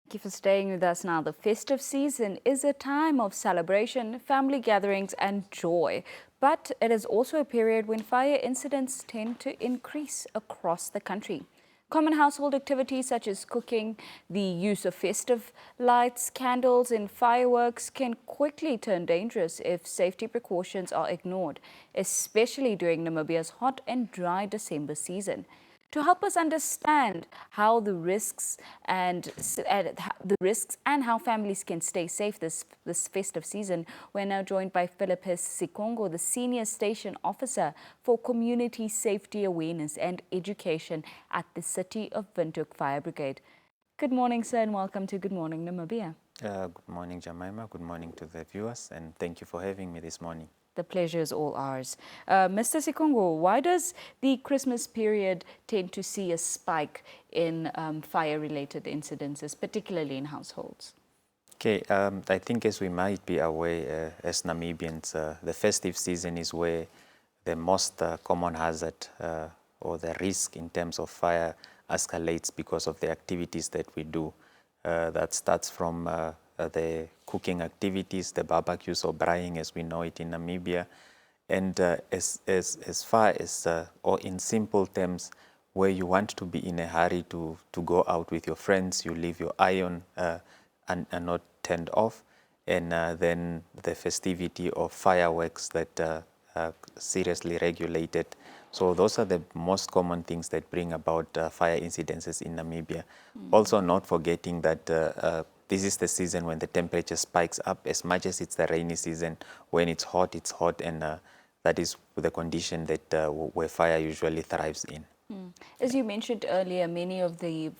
Thank you for staying with us now. The festive season is a time of celebration, family gatherings and joy. But it is also a period when fire incidents tend to increase across the country. Common household activities such as cooking, the use of festive lights, candles and fireworks can quickly turn dangerous if safety precautions are ignored, especially during Namibia's hot and dry December season. To help us understand how the risks and how families can stay safe this festive season, we're now joined by Fillipus Sikongo, the Senior Station Officer for Community Safety Awareness and Education at the City of Windhoek Fire Brigade. Good morning, sir, and welcome to Good Morning Namibia. Good morning, Jemima. Good morning to the viewers, and thank you for having me this morning. The pleasure is all ours. Mr. Sikongo, why does the Christmas period tend to see a spike in fire-related incidences, particularly in households? Okay, I think as we might be aware, as Namibians, the festive season is where the most common hazard or the risk in terms of fire escalates because of the activities that we do. That starts from the cooking activities, the barbecues or braaiing as we know it in Namibia. And as far as, or in simple terms, where you want to be in a hurry to go out with your friends, you leave your iron and not turned off, and then the festivity of fireworks that are seriously regulated. So those are the most common things that bring about fire incidences in Namibia. Also not forgetting that this is the season when the temperature spikes up. As much as it's the rainy season, when it's hot, and that is the condition that where fire usually thrives in. As you mentioned earlier, many of the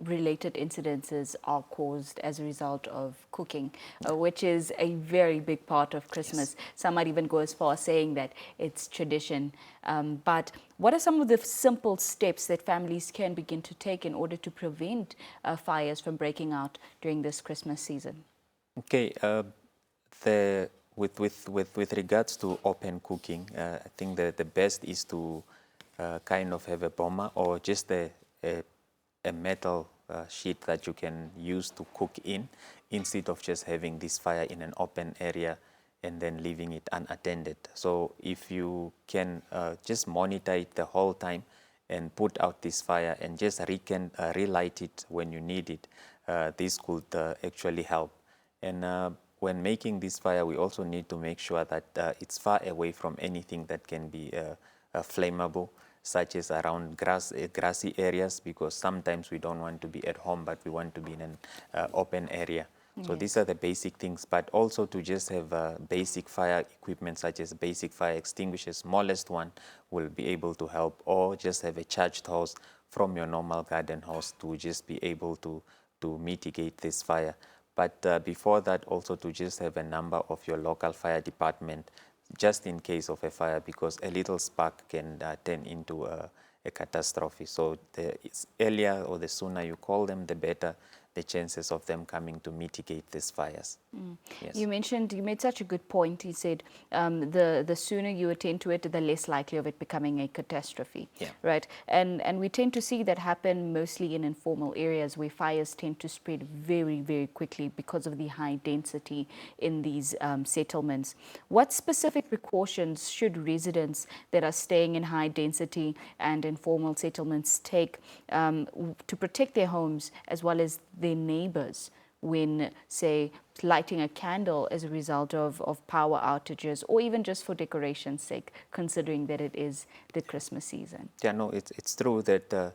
related incidences are caused as a result of cooking, which is a very big part of Christmas. Yes. Some might even go as far as saying that it's tradition. But what are some of the simple steps that families can begin to take in order to prevent fires from breaking out during this Christmas season? Okay, with regards to open cooking, I think that the best is to kind of have a bomber or just a metal sheet that you can use to cook in, instead of just having this fire in an open area and then leaving it unattended. So if you can just monitor it the whole time and put out this fire and just relight it when you need it, this could actually help. And when making this fire, we also need to make sure that it's far away from anything that can be flammable, such as around grassy areas, because sometimes we don't want to be at home, but we want to be in an open area. So these are the basic things, but also to just have basic fire equipment, such as basic fire extinguishers. Smallest one will be able to help, or just have a charged hose from your normal garden hose to just be able to mitigate this fire. But before that, also to just have a number of your local fire department, just in case of a fire, because a little spark can turn into a catastrophe. So the earlier or the sooner you call them, the better the chances of them coming to mitigate these fires. Yes. You made such a good point. You said the sooner you attend to it, the less likely of it becoming a catastrophe. Yeah. Right. And we tend to see that happen mostly in informal areas where fires tend to spread very, very quickly because of the high density in these settlements. What specific precautions should residents that are staying in high density and informal settlements take to protect their homes as well as their neighbors when, say, lighting a candle as a result of power outages, or even just for decoration's sake, considering that it is the Christmas season? Yeah, no, it's true that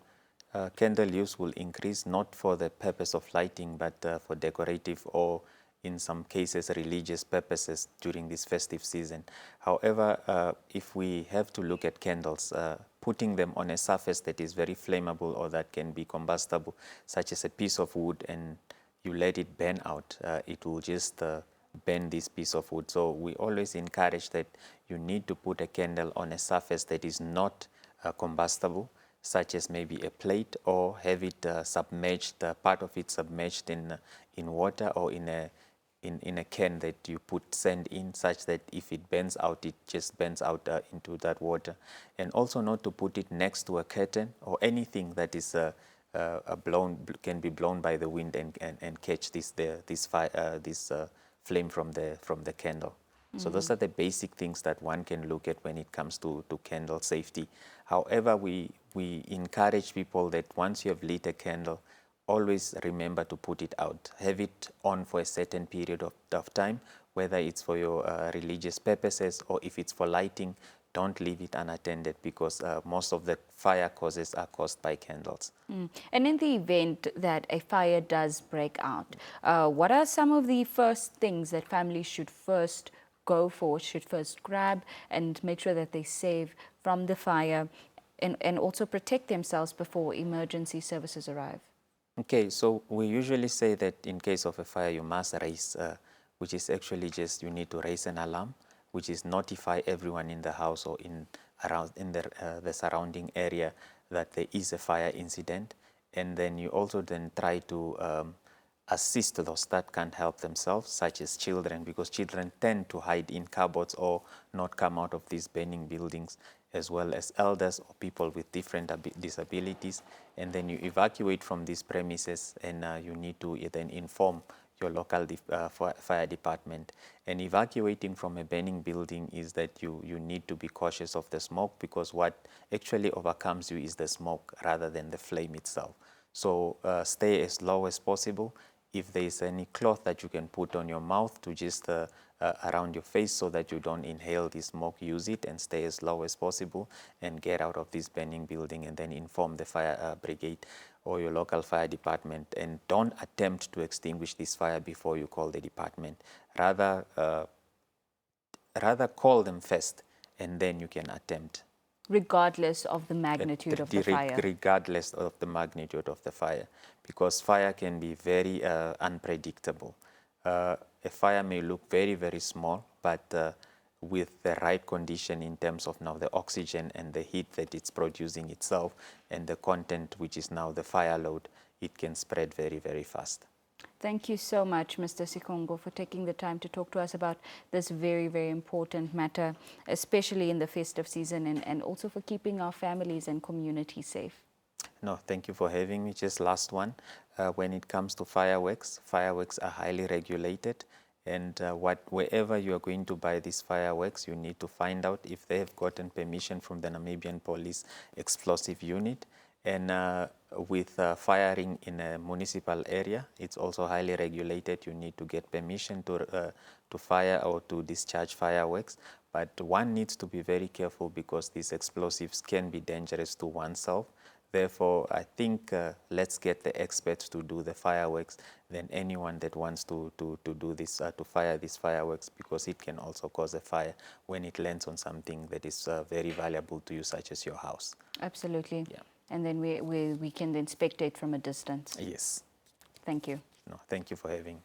candle use will increase, not for the purpose of lighting, but for decorative or, in some cases, religious purposes during this festive season. However, if we have to look at candles, putting them on a surface that is very flammable or that can be combustible, such as a piece of wood, and you let it burn out, it will just burn this piece of wood. So we always encourage that you need to put a candle on a surface that is not combustible, such as maybe a plate, or have it submerged, part of it submerged in water, or in a can that you put sand in, such that if it burns out, it just burns out into that water. And also not to put it next to a curtain or anything that is can be blown by the wind and catch this flame from the candle. So those are the basic things that one can look at when it comes to candle safety. However, we encourage people that once you have lit a candle, always remember to put it out. Have it on for a certain period of time, whether it's for your religious purposes or if it's for lighting. Don't leave it unattended because most of the fire causes are caused by candles. And in the event that a fire does break out, what are some of the first things that families should first go for, should first grab and make sure that they save from the fire and also protect themselves before emergency services arrive? Okay, so we usually say that in case of a fire, you must raise, which is actually just you need to raise an alarm, which is notify everyone in the house or around in the surrounding area that there is a fire incident, and then you also then try to assist those that can't help themselves, such as children, because children tend to hide in cupboards or not come out of these burning buildings, as well as elders or people with different disabilities. And then you evacuate from these premises, and you need to then inform your local fire department. And evacuating from a burning building is that you need to be cautious of the smoke, because what actually overcomes you is the smoke rather than the flame itself. So stay as low as possible. If there is any cloth that you can put on your mouth to just around your face so that you don't inhale the smoke, use it and stay as low as possible and get out of this burning building, and then inform the fire brigade or your local fire department, and don't attempt to extinguish this fire before you call the department. Rather call them first and then you can attempt. Regardless of the magnitude of the fire? Regardless of the magnitude of the fire, because fire can be very unpredictable. A fire may look very, very small, but with the right condition in terms of now the oxygen and the heat that it's producing itself and the content, which is now the fire load, it can spread very, very fast. Thank you so much, Mr. Sikongo, for taking the time to talk to us about this very, very important matter, especially in the festive season, and also for keeping our families and communities safe. No, thank you for having me. Just last one. When it comes to fireworks are highly regulated. And wherever you are going to buy these fireworks, you need to find out if they have gotten permission from the Namibian Police Explosive Unit. And with firing in a municipal area, it's also highly regulated. You need to get permission to fire or to discharge fireworks. But one needs to be very careful because these explosives can be dangerous to oneself. Therefore, I think let's get the experts to do the fireworks than anyone that wants to do this, to fire these fireworks, because it can also cause a fire when it lands on something that is very valuable to you, such as your house. Absolutely. Yeah. And then we can then spectate from a distance. Yes. Thank you. No, thank you for having me.